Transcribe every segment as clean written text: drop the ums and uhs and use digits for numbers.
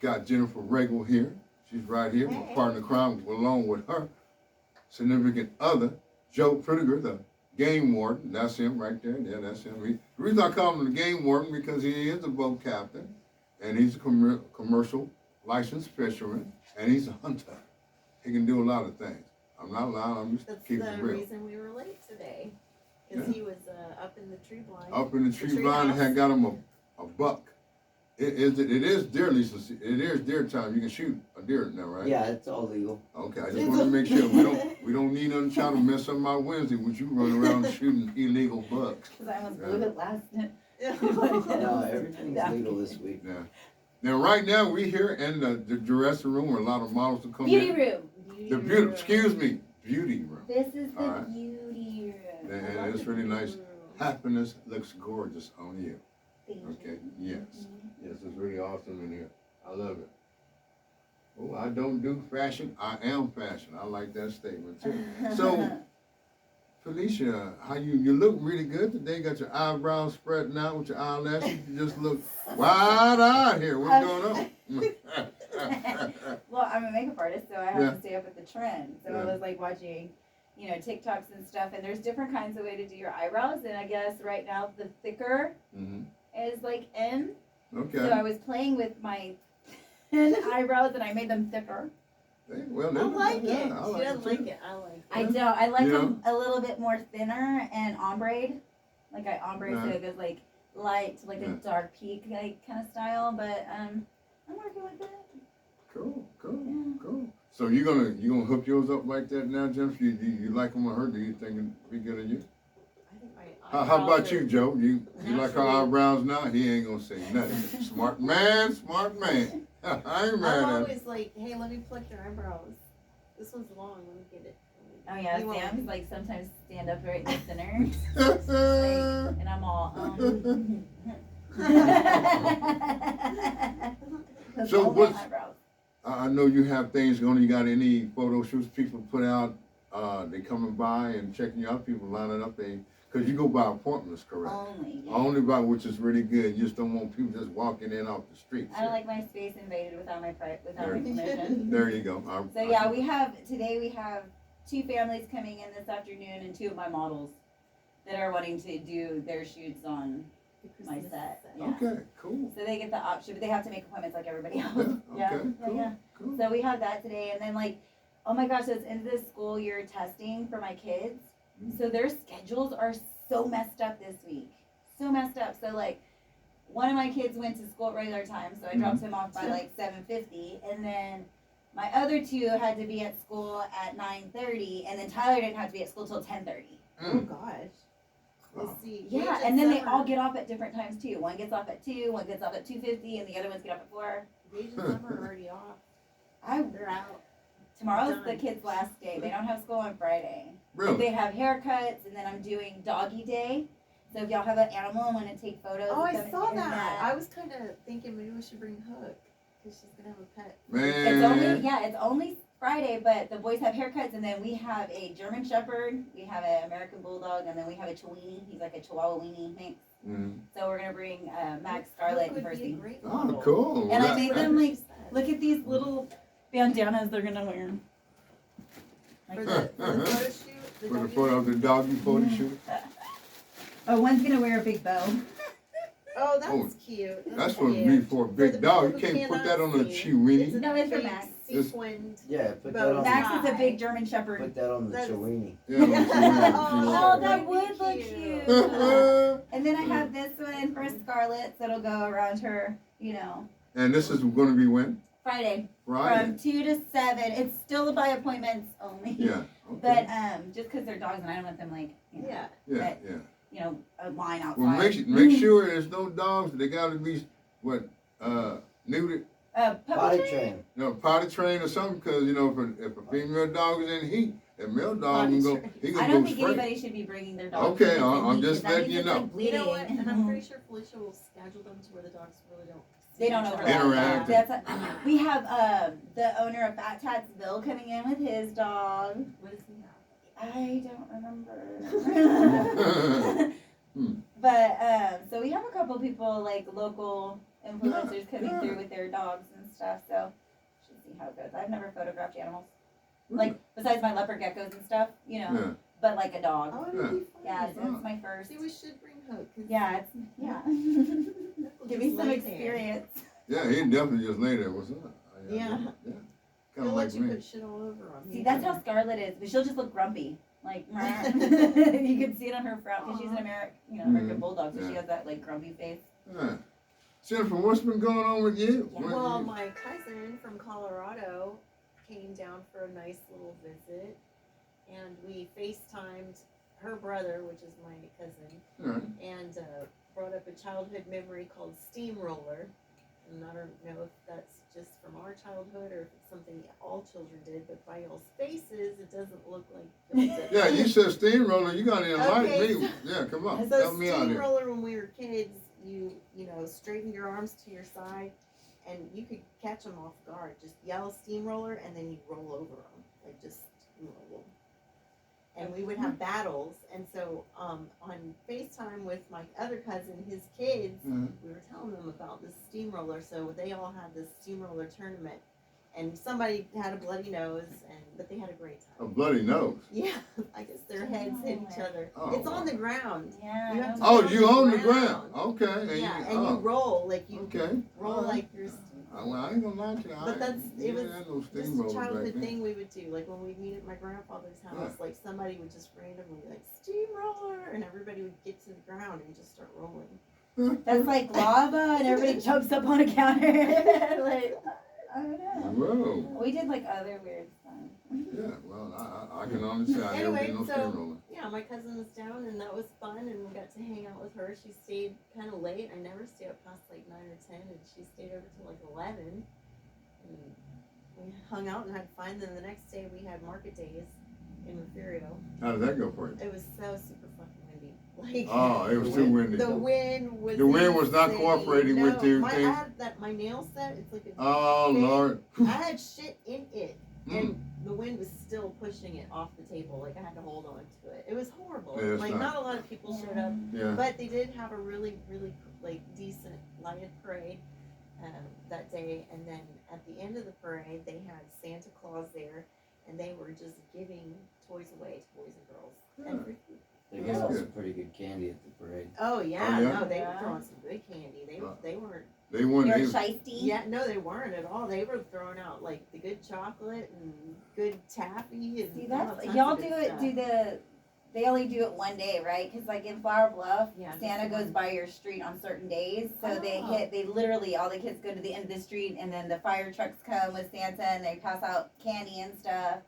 got Jennifer Regal here. She's right here, my partner in crime, along with her significant other, Joe Pritiger, the game warden. That's him right there. Yeah, that's him. The reason I call him the game warden because he is a boat captain, and he's a commercial licensed fisherman, and he's a hunter. He can do a lot of things. I'm not lying. I'm just keeping it real. That's the reason we were late today, because he was up in the tree blind. Up in the tree blind, and had got him a buck. It is deer season. It is deer time. You can shoot a deer now, right? Yeah, it's all legal. Okay, I just want to make sure we don't need nothing trying to mess up my Wednesday with you running around shooting illegal bucks. Because I almost blew it last night. No, everything's legal this week. Yeah. Now, right now, we here in the dressing room where a lot of models are coming Beauty in. room. The beauty, excuse me, beauty room. This is the All right. beauty room. And it's really nice. Happiness looks gorgeous on you. Thank Okay, you. yes. Yes, it's really awesome in here. I love it. Oh, I don't do fashion. I am fashion. I like that statement too. So, Felicia, how you look really good today. Got your eyebrows spreading out with your eyelashes. You just look wide-eyed here. What's going on? Well, I'm a makeup artist, so I have Yeah. to stay up with the trend. So Yeah. I was like watching, TikToks and stuff, and there's different kinds of way to do your eyebrows. And I guess right now the thicker Mm-hmm. is like in. Okay. So I was playing with my thin eyebrows and I made them thicker. Hey, well, I like yeah, it. I She like doesn't it like too. it. I like it. I don't. I like You them a little bit more thinner and ombre. Like I ombre so Right. it goes like light to like Yeah. a dark peak like kind of style. But I'm working with it. Cool. Yeah. Cool. So you gonna hook yours up like that now, Jennifer? You like them on her? Do you think it'd be good on you? I think my How eyebrows about you, are- Joe? You like her Naturally. eyebrows now? He ain't gonna say nothing. Smart man. I ain't mad I'm at him. always like, hey, let me pluck your eyebrows. This one's long. Let me get it. Oh yeah, You won't. Sam's like sometimes stand up right in the center, like, and I'm all That's So all my what's- eyebrows. I know you have things going. You got any photo shoots people put out? They coming by and checking you out. People lining up. Because you go by appointments, correct? Only. Yeah. Only by, which is really good. You just don't want people just walking in off the street. I don't like my space invaded without my There. permission. There you go. So yeah, we have 2 families coming in this afternoon and 2 of my models that are wanting to do their shoots on The my Christmas set. Yeah. Okay, cool. So they get the option, but they have to make appointments like everybody else. Yeah, okay, cool. Yeah. Cool. So we have that today, and then like, oh my gosh, so it's into the school year testing for my kids. So their schedules are so messed up this week. So messed up. So like, one of my kids went to school at regular time, so I dropped him off by like 7:50, and then my other 2 had to be at school at 9:30, and then Tyler didn't have to be at school till 10:30. Oh gosh. Let's see. Yeah, Gage and then they Summer- all get off at different times too. One gets off at 2, one gets off at 2:50, and the other ones get off at 4. Gage and Summer are already off. I They're out. Tomorrow's the Done. kids' last day. They don't have school on Friday. Really? They have haircuts, and then I'm doing doggy day. So if y'all have an animal and want to take photos, Oh, I come saw in that. I was kind of thinking maybe we should bring Hook because she's gonna have a pet. Man. It's only Friday, but the boys have haircuts, and then we have a German Shepherd, we have an American Bulldog, and then we have a Chiweenie. He's like a Chihuahua weenie mix. Mhm. So we're gonna bring Max Scarlet Hook and would be a Percy. great Oh, model. cool. And I That- made that- them like, She said. look at these little bandanas they're gonna wear. For the photo shoot. For the doggy- photo of the doggy photo shoot. Oh, one's gonna wear a big bow. Oh, that's Oh, cute. That's for cute. me for a big the dog. people You who can't put cannot that on a see, Chiweenie. It's a No, it's for big Max. sequined. Yeah, put Bow that on. Max tie. is a big German Shepherd. Put that on the That's- Chiweenie. Yeah, on Oh, Chiweenie. that would look cute. And then I have this one for Scarlett, so it'll go around her, And this is going to be when? Friday Friday. from 2 to 7. It's still by appointments only. Yeah. But Okay. just because they're dogs and I don't want them like, Yeah. Yeah. Yeah. a line outside. Well, make sure there's no dogs. They got to be neutered, Potty Puppy train. potty trained or something. Because if a female dog is in heat, that male dog Potty can go. trained. He I can don't go think straight. anybody should be bringing their dog. Okay, to I'm heat, just 'cause that letting means you it's, know. like, You know what? bleeding. And I'm pretty sure Felicia will schedule them to where the dogs really don't. They don't see each other. overlap. Interact. We have the owner of Fat Tats Bill coming in with his dog. What does he have? I don't remember. But so we have a couple people like local influencers coming Yeah. through with their dogs and stuff. So should see how it goes. I've never photographed animals, like besides my leopard geckos and stuff, you know. Yeah. But like a dog. Oh, it'll be fun. Yeah, so it's my first. See, we should bring Hope. 'cause Yeah, it's yeah. Hope will Give me just some lay there. experience. Yeah, he definitely just lay there. What's up? Yeah. Yeah. He'll Kind of let like you me. put shit all over him. See, that's how Scarlett is, but she'll just look grumpy. Like, you can see it on her frown because she's an American bulldog, so she Yeah. has that like grumpy face. Yeah. Jennifer, what's been going on with you? Yeah. What Well, you- my cousin from Colorado came down for a nice little visit, and we FaceTimed her brother, which is my cousin, All right. and brought up a childhood memory called steamroller. And I don't know if that's just from our childhood or if it's something all children did, but by y'all's faces, it doesn't look like y'all did. Yeah, you said steamroller. You got to enlighten Okay, me. so- Yeah, come on. So Help me out here. steamroller, when we were kids, you straighten your arms to your side, and you could catch them off guard. Just yell steamroller, and then you roll over them, like just roll. And we would have battles, and so on FaceTime with my other cousin, his kids, Mhm. we were telling them about this steamroller. So they all had this steamroller tournament, and somebody had a bloody nose, but they had a great A time. bloody nose. Yeah, I guess their heads hit each other. Oh, It's on wow. the ground. Yeah. You have to Oh, Get you on on the the ground. ground. Okay. And Yeah, you, and you roll like you Okay. roll All right. like you're. Well, I ain't gonna lie to you. But that's it was had no just a steamroller back childhood then. thing we would do. Like when we'd meet at my grandfather's house, like somebody would just randomly be like steamroller, and everybody would get to the ground and just start rolling. That's like lava, and everybody jumps up on a counter. Like, I don't know. Whoa. We did like other weird stuff. Yeah, well, I can honestly say I never Anyway, did no so- steamroller. Yeah, my cousin was down, and that was fun, and we got to hang out with her. She stayed kind of late. I never stay up past like 9 or 10, and she stayed over till like 11. And we hung out and had fun. Then the next day we had market days in Refugio. How did that go for you? It was so super fucking windy. Like Oh, it was too windy. the wind was. The wind was not insane. cooperating with you, I things? had my nail set. It's like a. Oh, thing. Lord. I had shit in it, Mm. and the wind was still pushing it off the table. Like I had to hold on to it. It was horrible. Yeah, it's Like not- not a lot of people showed up, Yeah. but they did have a really, really like decent lighted parade that day. And then at the end of the parade, they had Santa Claus there, and they were just giving toys away to boys and girls. And for food. They gave out some pretty good candy at the parade. Oh yeah, Oh, yeah? no, they Yeah. were throwing some good candy. They weren't. They won. You're They, shiesty. Yeah, no, they weren't at all. They were throwing out like the good chocolate and good taffy and See, all that's tons y'all of do good it. stuff. They only do it one day, right? Because like in Flower Bluff, Yeah, just Santa goes one. by your street on certain days. So Oh. they literally, all the kids go to the end of the street, and then the fire trucks come with Santa, and they pass out candy and stuff.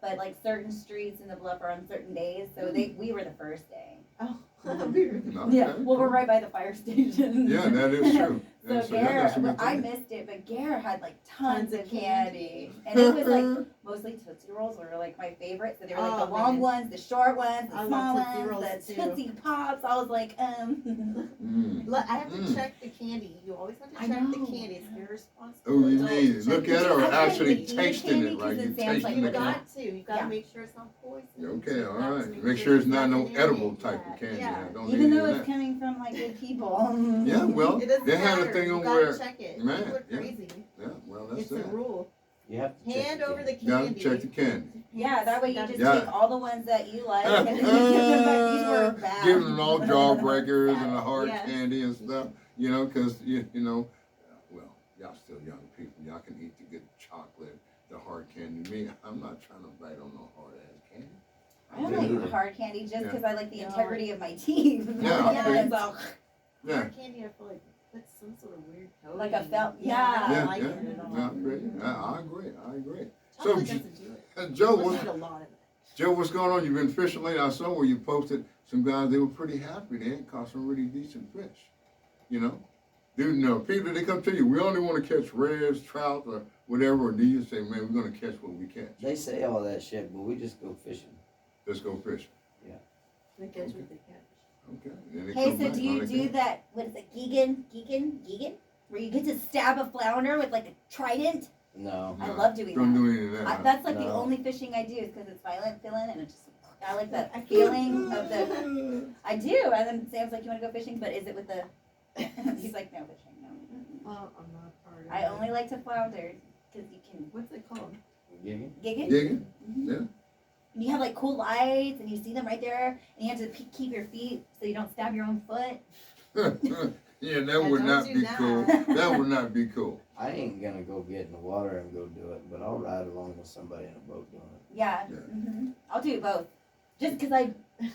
But like certain streets in the Bluff are on certain days, so we were the first day. Oh, Mhm. weird. Okay. Yeah, well, we're right by the fire station. Yeah, that is true. So And y'all got Gare, some good I things. missed it, but Gare had like tons Tons of of candy, and it was like mostly Tootsie Rolls were like my favorite. So they were like Oh, the long man. ones, the short ones, the I small love Tootsie ones, Rolls, the too. Tootsie Pops. I was like, Mm. Look, I have to Mm. check the candy. You always have to I check the know. candy. It's irresponsible. Oh, you Adults mean check look the at it or I couldn't actually eat the tasting candy it, 'cause right? it You sounds tasting like the You it was candy. got to. You got to Yeah. make sure it's not poison. Okay, You all got right. to Make sure it's there's not no nothing in edible it. type of candy. Yeah. Don't need even any though of it's that. coming from like good people. Yeah, well, It doesn't they had a matter. thing You on gotta where, check it. man, People are yeah. crazy. yeah, well, that's It's a that. rule. You have to check Hand the over the candy. Gotta candy. check the candy. Yeah, that way you just Yeah. take all the ones that you like, and then you give them back. These were bad. Giving them all jawbreakers and the hard Yes. candy and stuff, you know, because, you know, well, y'all still young people. Y'all can eat the good chocolate, the hard candy. Me, I'm not trying to bite on no hard ass candy. I don't Yeah. like hard candy just Yeah. because I like the No. integrity of my teeth. Yeah, okay. So, Yeah, Hard candy, I feel like that's some sort of weird coating. Like a felt- Yeah, yeah. I yeah, don't like yeah, it at all. yeah, I agree. I agree. Chocolate So, doesn't do it. Joe, Unless you what's, eat a lot of it. Joe, what's going on? You've been fishing late. I saw where you posted some guys. They were pretty happy. They had caught some really decent fish. You know, dude, no people. They come to you. We only want to catch reds, trout, or whatever. Or do you say, man, we're gonna catch what we catch? They say all that shit, but we just go fishing. Let's go fishing. They catch what they catch. Okay. Then they hey, come so back, do all you they do catch. that? What is it, Geegan? Where you get to stab a flounder with like a trident? No. I No, love doing Don't that. do any of that. huh? That's like the No. only fishing I do is because it's violent feeling and it just I like that I feeling of the. I do, and then Sam's like, "You want to go fishing?" But is it with the? He's like, "No fishing, no." Well, I'm not part I only like to flounder because you can What's it called? Gigging? gig it. Gigging? Mhm. Yeah. And you have like cool lights, and you see them right there, and you have to keep your feet so you don't stab your own foot. Yeah, that Yeah, would don't not do be that. cool. That would not be cool. I ain't gonna go get in the water and go do it, but I'll ride along with somebody in a boat doing it. Yeah. Yeah. I'll do both. Just because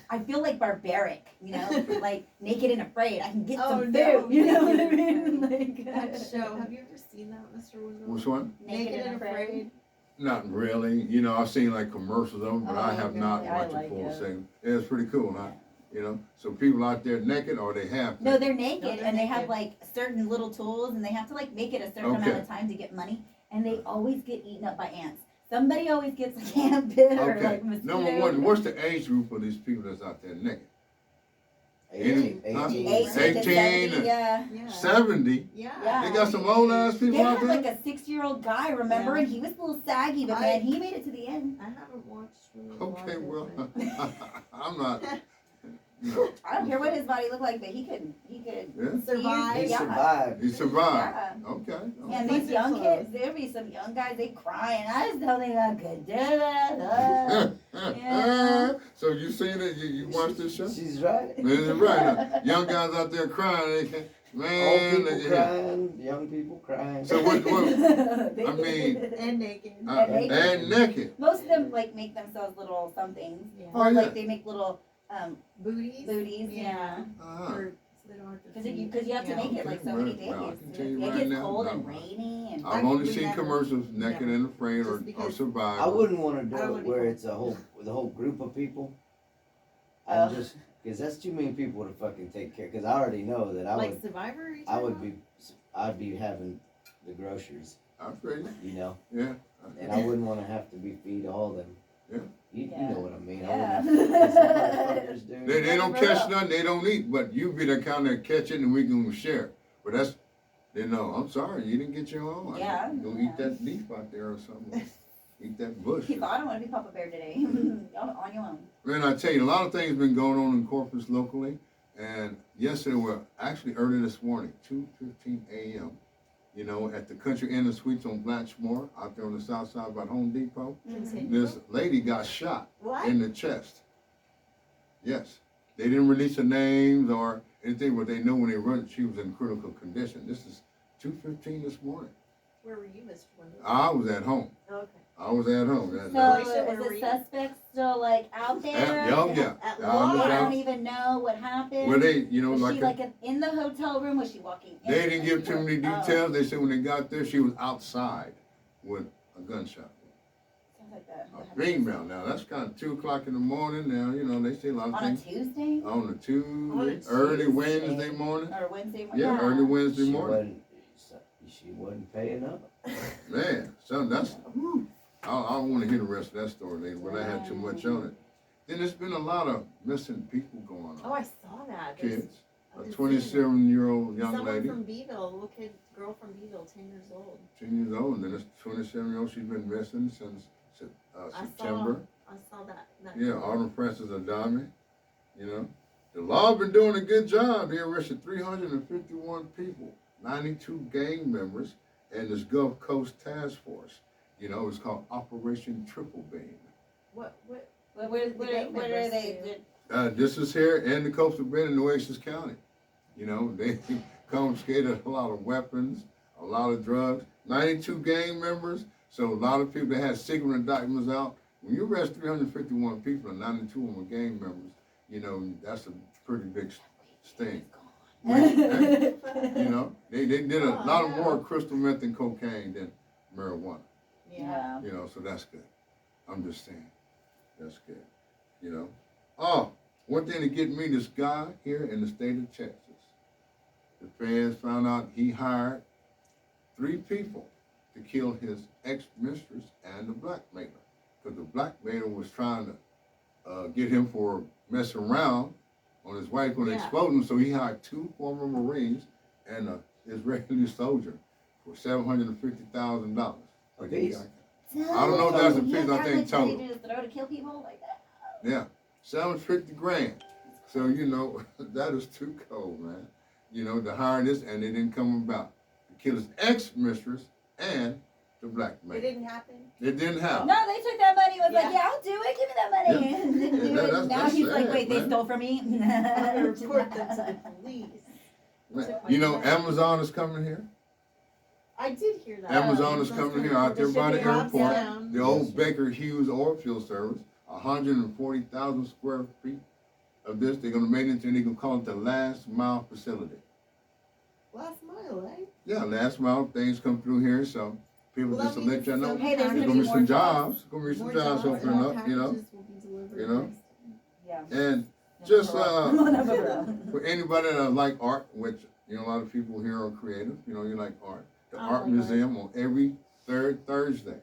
I feel like barbaric, you know, like naked and afraid. I can get Oh, some no, food, you know what I Naked mean? and Like That show. Have you ever seen that, Mr. Wendell? Which one? Naked and Afraid. Not really. You know, I've seen like commercials of them, but I Oh, have okay. not Yeah, I watched a like full it. segment. Yeah, it's pretty cool, huh? You know, so people out there naked or they have. No, they're naked, No, they're and they have naked. like certain little tools, and they have to like make it a certain amount Okay. of time to get money, and they always get eaten up by ants. Somebody always gets like ant bit or Okay. like mosquito. Number one, what's the age group of these people that's out there naked? 18, Huh? 18, 18 to 18 70, and yeah. Yeah. 70. Yeah. Yeah. They got some old ass They people out had there. like a 6-year-old guy, remember? Yeah. And he was a little saggy, but I- man, he made it to the end. I haven't watched really a lot Okay, of it, well, but- I'm not. You know, I don't care what his body looked like, but he could. yeah, Survive. He Yeah. survived. he survived. Yeah. Okay. And okay. these young Close. kids, there'll be some young guys, they crying. I just don't think I could do that. Yeah. So you seen it? You watched this show? She's right. Man, it's right. Huh? Young guys out there crying. They can't, Old man. people they- crying, young people crying. So what? They- I mean, And naked. And naked. most of them like make themselves little somethings, Yeah. or Oh, yeah. like they make little Booties. booties. Yeah. Uh-huh. Or, so they don't have to Because see. you have to Yeah. make it like so many days. Well, I can tell you It right gets now, cold no. and rainy, and I've I only would seen never- commercials, naked and afraid, Just or because- survival. I wouldn't want to do I it wouldn't where either. it's the whole group of people. Oh. I'm just, because that's too many people to fucking take care. Because I already know that Like Survivor? are you I talking would about? I'd be having the groceries, I feel you. you know, Yeah. and I wouldn't want to have to be feed all them. Yeah. You Yeah. know what I mean. Yeah. I wouldn't, 'cause some motherfuckers do. They don't Never catch will. nothing, they don't eat, but you be the kind that catch it and we can share. But that's, they know, I'm sorry, you didn't get your own. Yeah, Go yeah. eat that leaf out there or something. Eat that bush. He thought, I don't want to be Papa Bear today. Y'all on your own. Man, I tell you, a lot of things been going on in Corpus locally. And yesterday, well, actually early this morning, 2:15 a.m., you know, at the Country Inn and Suites on Blanchmore, out there on the south side by Home Depot, Continue. this lady got shot What? in the chest. Yes. They didn't release her names or anything, but they know when they run, she was in critical condition. This is 2:15 this morning. Where were you, Mr. Wendell? I was at home. Okay. I was at home. So Alicia, where is were the you? suspect still like out there? Yeah. At I law? was They out. don't even know what happened. Well, they, you know, was like, she like in the hotel room? Was she walking in? they didn't give too many Oh. details. They said when they got there, she was outside with a gunshot. Sounds like that. A female. Now, that's kind of 2 o'clock in the morning. Now, you know, they say a lot of On a things. Tuesday On a Tuesday, Tuesday. early Wednesday morning. or Wednesday? Yeah, early Wednesday She morning. wasn't paying up. Man, son, that's, whew. I want to hear the rest of that story later, but I had too much on it. Then there's been a lot of missing people going Oh, on. I saw that. There's- Kids. I've A been 27-year-old young Someone lady, from Beeville, little kid, girl from Beeville, 10 years old. 10 years old, and then this 27-year-old, she's been missing since September. I saw that. Yeah, Autumn Francis Adami, you know. The law been doing a good job. They arrested 351 people, 92 gang members, and this Gulf Coast Task Force. You know, it's called Operation Triple Beam. What? What the are gang members they? do? This is here in the Coastal Bend in Nueces County. You know, they confiscated a lot of weapons, a lot of drugs, 92 gang members. So a lot of people that had secret indictments out. When you arrest 351 people and 92 of them were gang members, you know, that's a pretty big sting. You know, they did a lot of more crystal meth and cocaine than marijuana. Yeah. You know, so that's good. I'm just saying, that's good. You know. Oh, one thing to get me, this guy here in the state of Texas. The feds found out he hired 3 people to kill his ex-mistress and the blackmailer. Because the blackmailer was trying to get him for messing around on his wife when Yeah. exploding. So he hired 2 former Marines and a Israeli soldier for $750,000. A piece? I don't know if that's a Yeah, piece, I think that's what they total. do, throw to kill people like that. Yeah, 750 grand. So, you know, that is too cold, man. You know, to hire this and it didn't come about to kill his ex-mistress and the black It man. didn't happen. It didn't happen. No, they took that money. Was like, Yeah. yeah, I'll do it. Give me that money. Yeah. And didn't do Yeah, it. that's- Now that's he's like, sad, wait, they man. stole from me. I'm gonna report them to the police. They took my You know, money. Amazon is coming here. I did hear that. Amazon is Amazon's coming here out there by the shipping drops airport. down. The old Baker Hughes oil field service, 140,000 square feet of this. They're gonna make it into, they're gonna call it the last mile facility. Last mile, eh? Yeah, last mile things come through here, so people Well, just that to let means you know. some Hey, there's There's gonna gonna be be more some jobs. jobs, gonna be some More jobs jobs, opening more up, you know. packages will be delivered You know. next time. Yeah. And just No, for anybody that like art, which you know a lot of people here are creative, you know, you like art. The I art like museum on every third Thursday.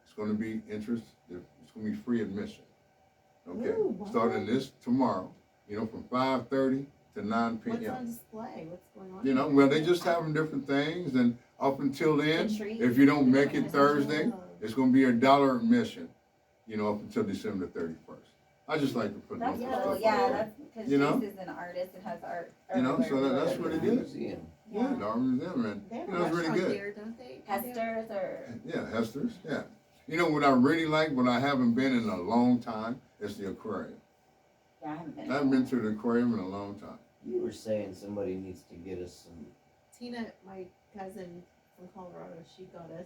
It's gonna be interest. It's gonna be free admission. Okay, Ooh, wow. starting this tomorrow. You know, from 5:30 to 9 What's p.m. on display? What's going on? You know, well they just having different things, and up until then, The trees. if you don't make it Thursday, Oh. it's gonna be $1 admission. You know, up until December 31st. I just like to put That's those Yeah, cool. stuff Yeah, out there. that's because You know? Jace is an artist and has art. You know, so everywhere. that's what it is. Museum. Yeah, the art museum, and They have you a know, it's really restaurant good. there, don't they? Hester's or Yeah, Hester's, yeah. You know what I really like, but I haven't been in a long time, is the aquarium. yeah, I haven't been. I haven't been to the aquarium in a long time. You were saying somebody needs to get us some. Tina, my cousin from Colorado, she got us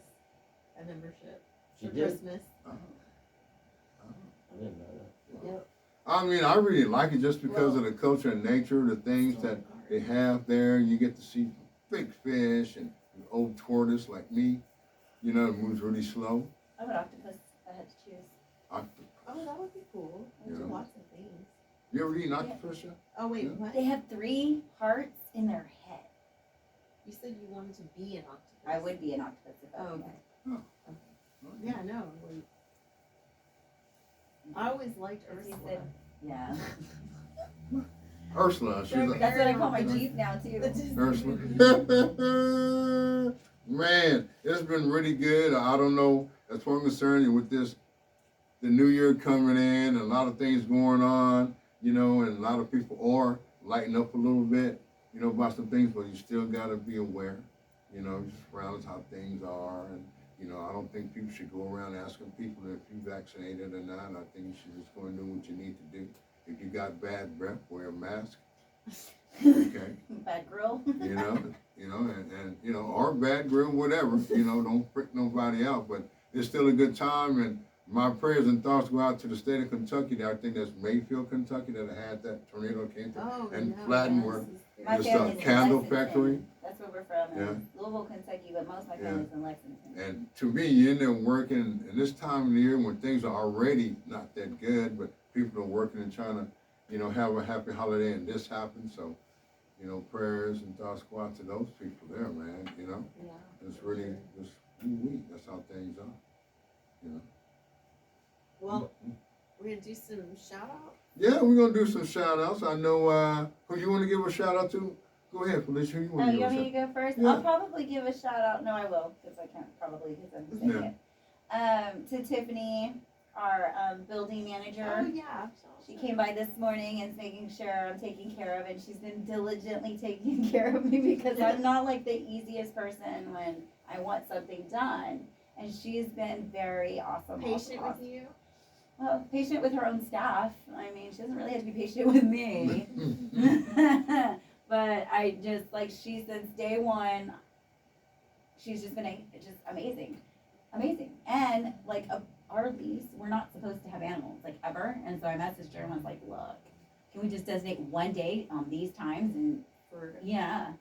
a membership She for did? Christmas. I didn't know that. Yep. I mean, I really like it just because of the culture and nature, the things that they have there. You get to see big fish and an old tortoise like me, you know, it moves really slow. I'm an octopus. I had to choose. Octopus. Oh, that would be cool. Yeah. There's lots of things. You ever eaten octopus yet? Oh wait, Yeah. what? They have 3 hearts in their head. You said you wanted to be an octopus. I would be an octopus if I Oh, was. okay. Yeah, no. I always liked As you Ursula. said. Yeah. Ursula, she's a, That's what I call my Jeep now too. Ursula. Man, it's been really good. I don't know, as far as I'm concerned, with this, the new year coming in, a lot of things going on, you know, and a lot of people are lighting up a little bit, you know, about some things, but you still got to be aware, you know, just around how things are. And, you know, I don't think people should go around asking people if you vaccinated or not. I think you should just go and do what you need to do. If you got bad breath, wear a mask. Okay. Bad grill. You know, and you know, or bad grill, whatever, you know, don't freak nobody out, but it's still a good time, and my prayers and thoughts go out to the state of Kentucky. I think that's Mayfield, Kentucky, that had that tornado came through, Oh, and no, flattened yes, where it's very- My This, family's in candle Lexington. factory. That's where we're from. Yeah. Louisville, Kentucky, but most of my Yeah. family's in Lexington. and to me, you're in there working, and this time of the year when things are already not that good, but people are working and trying to, you know, have a happy holiday, and this happened, so, you know, prayers and thoughts go out to those people there, man, you know. Yeah. It's really just ooh-wee. That's how things are. You know. Well, we're gonna do some shout out. Yeah, we're gonna do some shout outs. I know who you want to give a shout out to? Go ahead, Felicia. Who you Oh, want to you give a want me shout to go first? Yeah. I'll probably give a shout out. No, I will, because I can't probably, because I'm saying it. To Tiffany, our building manager. Oh yeah. She came by this morning and is making sure I'm taken care of, and she's been diligently taking care of me because I'm not like the easiest person when I want something done. And she's been very awesome. Patient with you. Well, patient with her own staff. I mean, she doesn't really have to be patient with me. But I just, like, she, since day one, she's just been just amazing. Amazing. And, like, our lease, we're not supposed to have animals, like, ever. And so I messaged her and was like, look, can we just designate one day on these times and, yeah,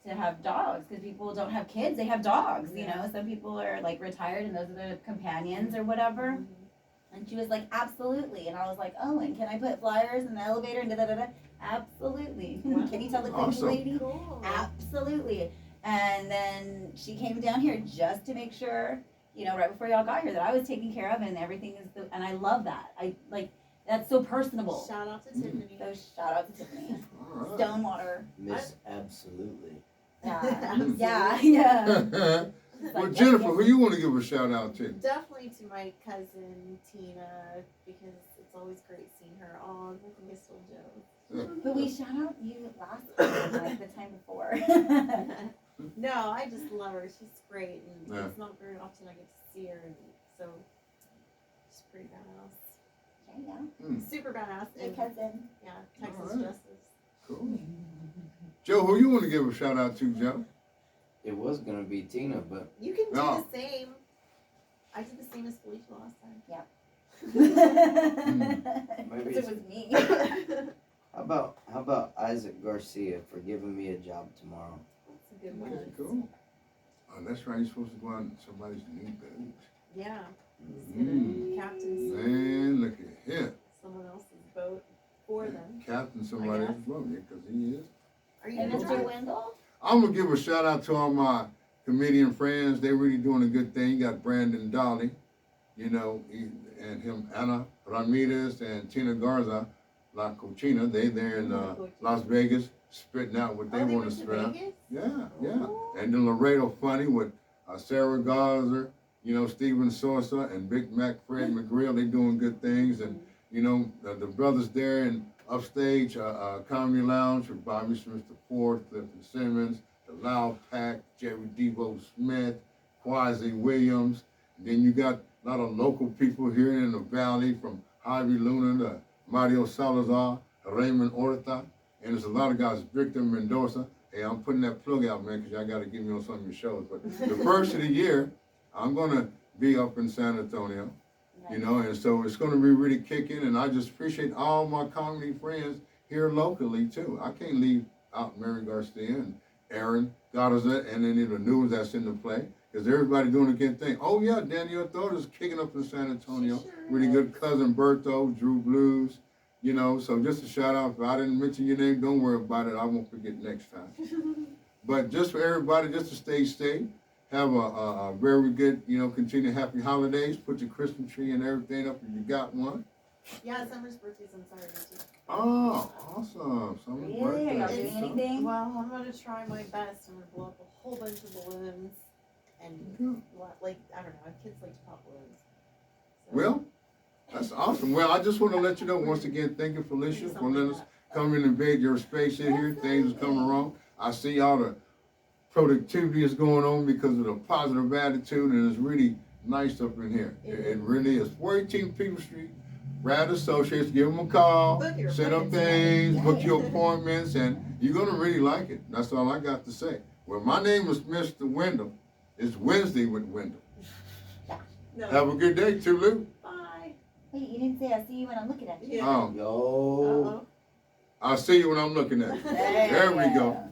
to have dogs? Because people don't have kids, they have dogs, you know? Some people are, like, retired and those are their companions or whatever. Mhm. And she was like, absolutely. And I was like, oh, and can I put flyers in the elevator and da-da-da-da? Absolutely. Wow. Can you tell the Awesome. cleaning lady? Cool. Absolutely. And then she came down here just to make sure, you know, right before y'all got here, that I was taken care of and everything is, and I love that. I, like, that's so personable. Shout out to Tiffany. So shout out to Tiffany. All right. Stonewater. Miss Absolutely. Yeah, yeah. It's Well, like, Jennifer, yes, who you want to give a shout out to? Definitely to my cousin Tina because it's always great seeing her. Oh, I think I stole Joe. But we shout out you last time, like the time before. No, I just love her. She's great, and Yeah. it's not very often I get to see her, and so she's pretty badass. Okay, yeah. Super badass. Your And cousin. yeah, Texas Alright. Justice. Cool. Joe, who you want to give a shout out to, Joe? It was gonna be Tina, but You can do No. the same. I did the same as Felicia last time. maybe So it it's, was me. how about Isaac Garcia for giving me a job tomorrow? That's a good Okay, one. cool. Oh, that's right. You're supposed to go on somebody's new boat. Yeah. He's Mm. gonna captain Man, look at him. someone else's boat for them. Captain somebody guess. else's boat, yeah, because he is. Are you And gonna Mr. drive? Wendell? I'm going to give a shout out to all my comedian friends. They're really doing a good thing. You got Brandon Dolly, you know, and him, Ana Ramirez and Tina Garza, La Cochina. They there in Las Vegas spitting out what they Oh, they want went to to spit out. Vegas? Yeah, yeah. Ooh. And then Laredo Funny with Sarah Garza, you know, Steven Sosa and Big Mac Fred McGrill. They doing good things. And, you know, the brothers there in Upstage Comedy Lounge with Bobby Smith IV, Clifton Simmons, the Loud Pack, Jerry Devo Smith, Quasi Williams. Then you got a lot of local people here in the valley from Javi Luna to Mario Salazar, Raymond Orta, and there's a lot of guys, Victor Mendoza. Hey, I'm putting that plug out, man, because y'all got to get me on some of your shows. But the first of the year, I'm going to be up in San Antonio, you know, and so it's going to be really kicking. And I just appreciate all my comedy friends here locally, too. I can't leave out Mary Garcia and Aaron Garza and any of the new ones that's in the play, because everybody doing a good thing. Oh, yeah, Danielle Thornton's kicking up in San Antonio. Sure Really is. good cousin Berto, Drew Blues, you know, so just a shout out. If I didn't mention your name, don't worry about it. I won't forget next time. But just for everybody, just to stay safe, have a very good, you know, continue happy holidays. Put your Christmas tree and everything up if you got one. Yeah, Summer's birthday's on Saturday too. Oh, awesome. Summer's Really? birthday. Are y'all It's- doing anything? Well, I'm gonna try my best. I'm gonna blow up a whole bunch of balloons and like I don't know, kids like to pop balloons. So, Well, that's awesome. Well, I just want to let you know once again, thank you, Felicia, for letting us come and invade your space in here. Things are coming wrong. I see all the productivity is going on because of the positive attitude, and it's really nice up in here. It really is. 418 People Street, Rad Associates, give them a call, Book your set up appointments, things, yeah. book your appointments, and you're going to really like it. That's all I got to say. Well, my name is Mr. Wendell. It's Wednesday with Wendell. No. Have a good day, Tulu. Bye. Wait, you didn't say I see you when I'm looking at you. Yeah. Oh, Yo. Uh-oh. I'll see you when I'm looking at you. There we go.